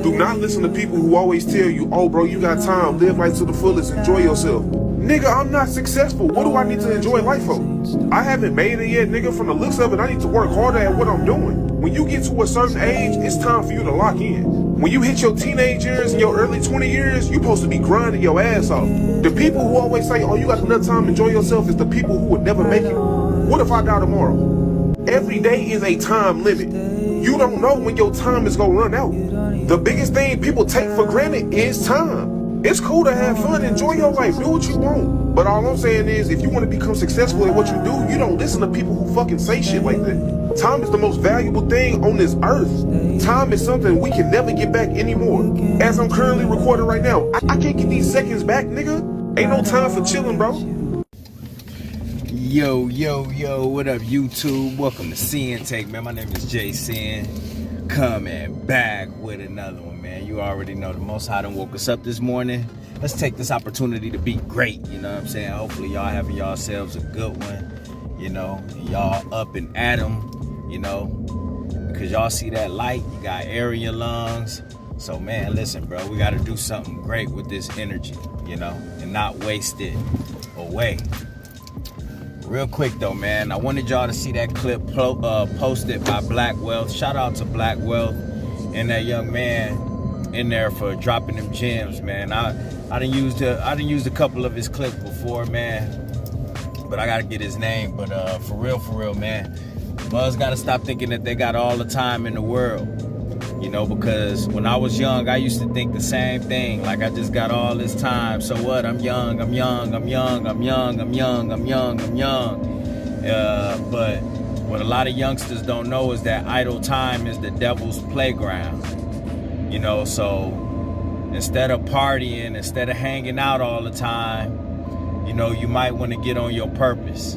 Do not listen to people who always tell you, oh bro, you got time, live life to the fullest, enjoy yourself. Nigga, I'm not successful. What do I need to enjoy life for? I haven't made it yet, nigga. From the looks of it, I need to work harder at what I'm doing. When you get to a certain age, it's time for you to lock in. When you hit your teenage years and your early 20 years, you're supposed to be grinding your ass off. The people who always say, oh, you got enough time to enjoy yourself is the people who would never make it. What if I die tomorrow? Every day is a time limit. You don't know when your time is gonna run out. The biggest thing people take for granted is time. It's cool to have fun, enjoy your life, do what you want. But all I'm saying is, if you want to become successful at what you do, you don't listen to people who fucking say shit like that. Time is the most valuable thing on this earth. Time is something we can never get back anymore. As I'm currently recording right now, I can't get these seconds back, nigga. Ain't no time for chilling, bro. Yo, what up, YouTube? Welcome to Sinn-Take, man. My name is Sin. Coming back with another one, man. You already know the Most High done woke us up this morning. Let's take this opportunity to be great, you know what I'm saying? Hopefully y'all having yourselves a good one, you know. Y'all up and at 'em, you know, because y'all see that light, you got air in your lungs. So, man, listen, bro, we got to do something great with this energy, you know, and not waste it away. Real quick though, man, I wanted y'all to see that clip posted by Black Wealth. Shout out to Black Wealth and that young man in there for dropping them gems, man. I done used a couple of his clips before, man, but I gotta get his name. But for real, man, Buzz gotta stop thinking that they got all the time in the world. You know, because when I was young, I used to think the same thing. Like, I just got all this time. So what? I'm young. But what a lot of youngsters don't know is that idle time is the devil's playground. You know, so instead of partying, instead of hanging out all the time, you know, you might want to get on your purpose.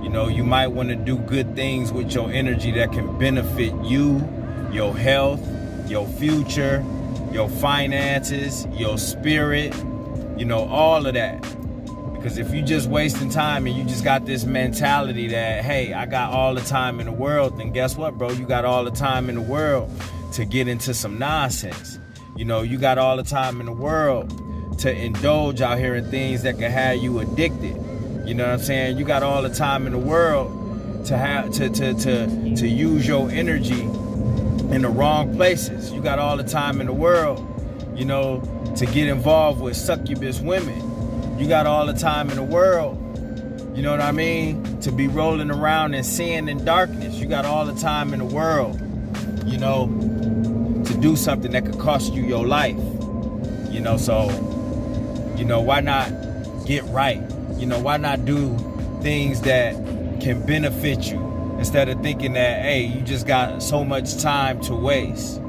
You know, you might want to do good things with your energy that can benefit you, your health, your future, your finances, your spirit, you know, all of that. Because if you just wasting time and you just got this mentality that, hey, I got all the time in the world, then guess what, bro? You got all the time in the world to get into some nonsense. You know, you got all the time in the world to indulge out here in things that can have you addicted. You know what I'm saying? You got all the time in the world to have to use your energy in the wrong places. You got all the time in the world, you know, to get involved with succubus women. You got all the time in the world, you know what I mean, to be rolling around in sin and darkness. You got all the time in the world, you know, to do something that could cost you your life. You know, so, you know, why not get right? You know, why not do things that can benefit you? Instead of thinking that, hey, you just got so much time to waste.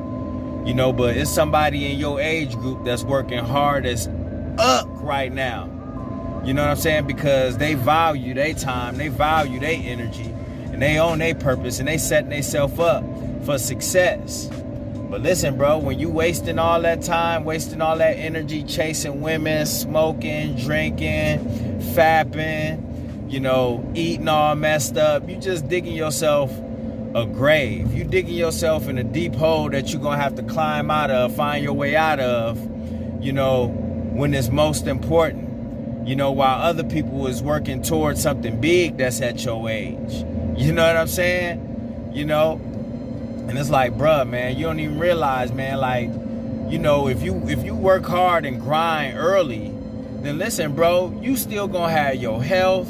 You know, but it's somebody in your age group that's working hard as up right now. You know what I'm saying? Because they value their time, they value their energy, and they own their purpose, and they setting themselves up for success. But listen, bro, when you wasting all that time, wasting all that energy, chasing women, smoking, drinking, fapping, you know, eating all messed up, you just digging yourself a grave. You digging yourself in a deep hole that you're gonna have to climb out of, find your way out of, you know, when it's most important. You know, while other people is working towards something big that's at your age. You know what I'm saying? You know? And it's like, bruh, man, you don't even realize, man, like, you know, if you work hard and grind early, then listen, bro, you still gonna have your health.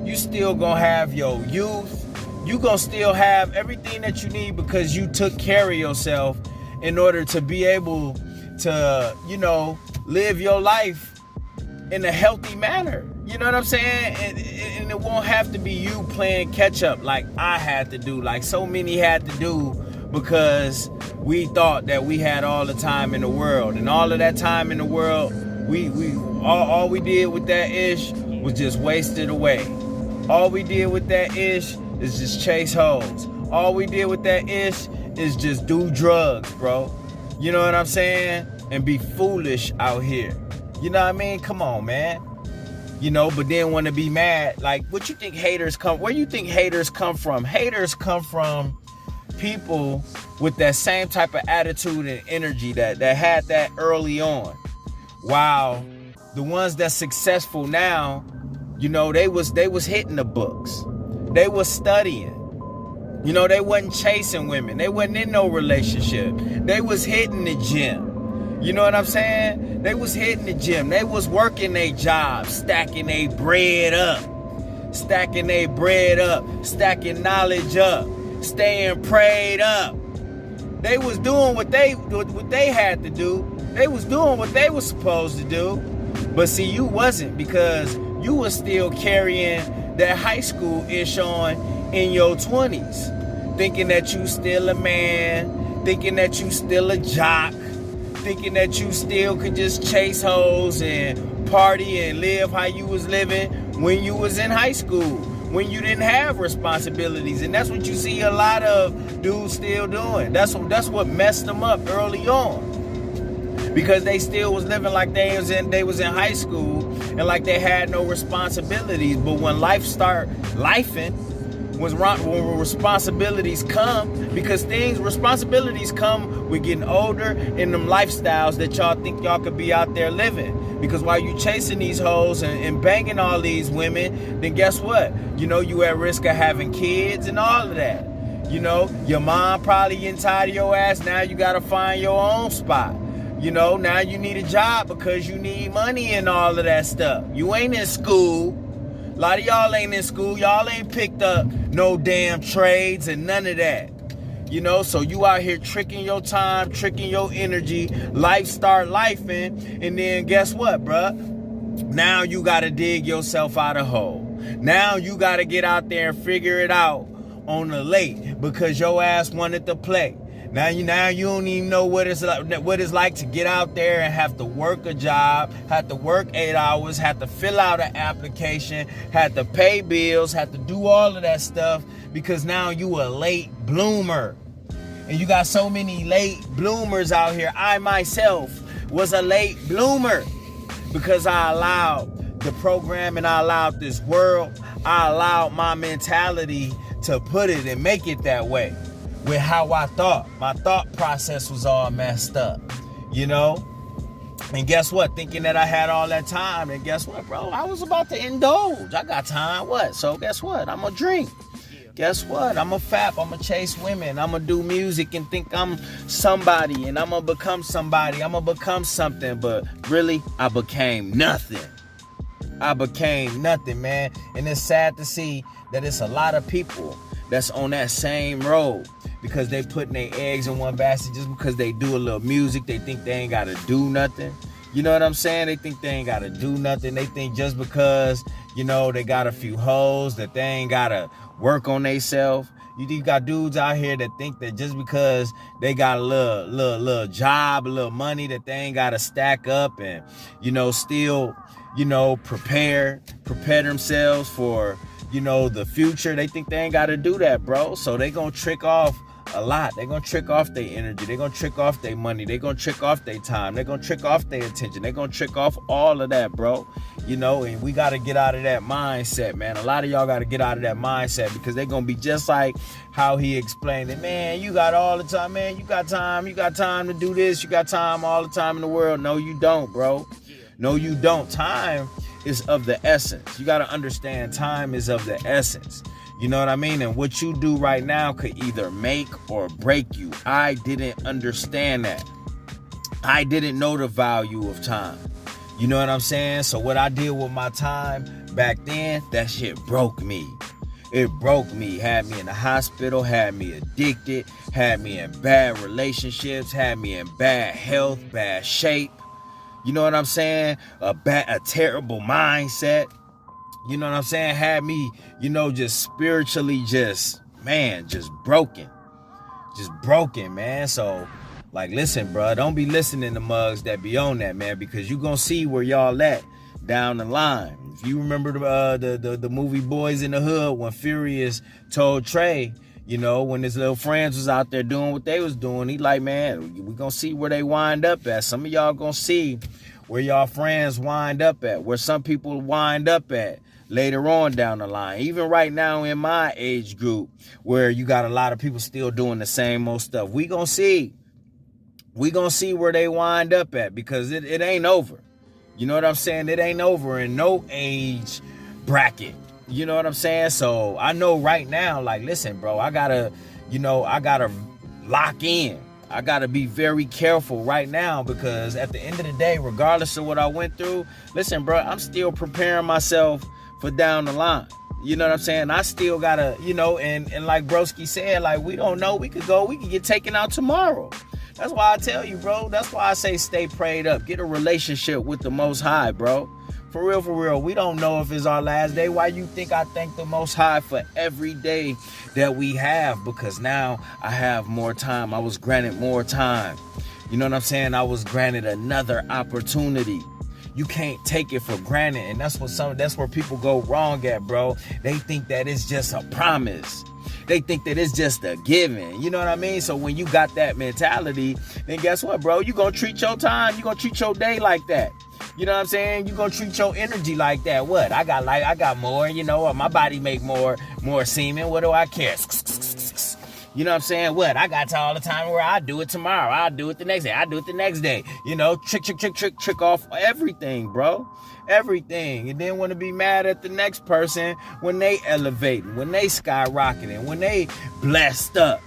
You still gonna have your youth. You gonna still have everything that you need because you took care of yourself in order to be able to, you know, live your life in a healthy manner. You know what I'm saying? And it won't have to be you playing catch up like I had to do, like so many had to do, because we thought that we had all the time in the world. And all of that time in the world, all we did with that ish was just waste it away. All we did with that ish is just chase hoes. All we did with that ish is just do drugs, bro. You know what I'm saying? And be foolish out here. You know what I mean? Come on, man. You know, but then want to be mad. Like, what you think haters come? Where you think haters come from? Haters come from people with that same type of attitude and energy that had that early on. While the ones that's successful now, you know, they was hitting the books. They was studying. You know, they wasn't chasing women. They wasn't in no relationship. They was hitting the gym. You know what I'm saying? They was hitting the gym. They was working their jobs, stacking their bread up. Stacking their bread up. Stacking knowledge up. Staying prayed up. They was doing what they had to do. They was doing what they was supposed to do. But see, you wasn't, because you was still carrying that high school ish on in your 20s, thinking that you still a man, thinking that you still a jock, thinking that you still could just chase hoes and party and live how you was living when you was in high school, when you didn't have responsibilities. And that's what you see a lot of dudes still doing. That's what messed them up early on, because they still was living like they was in high school and like they had no responsibilities. But when life start lifing, when responsibilities come, because responsibilities come with getting older and them lifestyles that y'all think y'all could be out there living. Because while you chasing these hoes and banging all these women, then guess what? You know, you at risk of having kids and all of that. You know, your mom probably getting tired of your ass. Now you got to find your own spot. You know, now you need a job because you need money and all of that stuff. You ain't in school. A lot of y'all ain't in school. Y'all ain't picked up no damn trades and none of that. You know, so you out here tricking your time, tricking your energy. Life start lifing. And then guess what, bruh? Now you got to dig yourself out of hole. Now you got to get out there and figure it out on the late because your ass wanted to play. Now you don't even know what it's like to get out there and have to work a job, have to work 8 hours, have to fill out an application, have to pay bills, have to do all of that stuff because now you a late bloomer. And you got so many late bloomers out here. I myself was a late bloomer because I allowed the program and I allowed this world, I allowed my mentality to put it and make it that way. With how I thought. My thought process was all messed up, you know? And guess what? Thinking that I had all that time, and guess what, bro? I was about to indulge. I got time, what? So guess what? I'm gonna drink. Guess what? I'm gonna fap. I'm gonna chase women. I'm gonna do music and think I'm somebody, and I'm gonna become somebody. I'm gonna become something, but really, I became nothing. I became nothing, man. And it's sad to see that it's a lot of people that's on that same road. Because they putting their eggs in one basket just because they do a little music. They think they ain't got to do nothing. You know what I'm saying? They think they ain't got to do nothing. They think just because, you know, they got a few hoes that they ain't got to work on themselves. You got dudes out here that think that just because they got a little job, a little money, that they ain't got to stack up and, you know, still, you know, prepare themselves for, you know, the future. They think they ain't got to do that, bro. So they gonna trick off a lot. They gonna trick off their energy. They gonna trick off their money. They gonna trick off their time. They gonna trick off their attention. They gonna trick off all of that, bro. You know, and we gotta get out of that mindset, man. A lot of y'all gotta get out of that mindset because they gonna be just like how he explained it. Man, you got all the time, man. You got time to do this. You got time all the time in the world. No, you don't, bro. No, you don't. Time is of the essence. You got to understand time is of the essence. You know what I mean? And what you do right now could either make or break you. I didn't understand that. I didn't know the value of time. You know what I'm saying? So what I did with my time back then, that shit broke me. It broke me. Had me in the hospital, had me addicted, had me in bad relationships, had me in bad health, bad shape. You know what I'm saying? A terrible mindset. You know what I'm saying? Had me, you know, just spiritually just broken. Just broken, man. So, like, listen, bro. Don't be listening to mugs that be on that, man, because you gonna see where y'all at down the line. If you remember the movie Boys in the Hood, when Furious told Trey, you know, when his little friends was out there doing what they was doing, he like, man, we gonna see where they wind up at. Some of y'all gonna see where y'all friends wind up at, where some people wind up at. later on down the line. Even right now in my age group, where you got a lot of people still doing the same old stuff. We gonna see. We gonna see where they wind up at, because it ain't over. You know what I'm saying? It ain't over in no age bracket. You know what I'm saying? So I know right now, like, listen, bro, I gotta lock in. I gotta be very careful right now, because at the end of the day, regardless of what I went through, listen, bro, I'm still preparing myself for down the line. You know what I'm saying? I still gotta, and like Broski said, like, we don't know. We could get taken out tomorrow. That's why I tell you, bro. That's why I say stay prayed up. Get a relationship with the Most High, bro. For real. We don't know if it's our last day. Why you think I thank the Most High for every day that we have? Because now I have more time. I was granted more time. You know what I'm saying? I was granted another opportunity. You can't take it for granted. And that's where people go wrong at, bro. They think that it's just a promise. They think that it's just a given. You know what I mean? So when you got that mentality, then guess what, bro? You're going to treat your time. You're going to treat your day like that. You know what I'm saying? You're going to treat your energy like that. What? I got more, my body make more semen. What do I care? You know what I'm saying? What? I got all the time where I do it tomorrow. I'll do it the next day. I do it the next day. Trick off everything, bro. Everything. And then want to be mad at the next person when they elevating, when they skyrocketing, when they blessed up.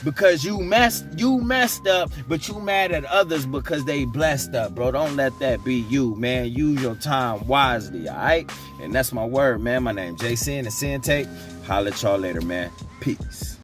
Because you messed up, but you mad at others because they blessed up, bro. Don't let that be you, man. Use your time wisely, all right? And that's my word, man. My name is Sinn, and Sinn-Take. Holla at y'all later, man. Peace.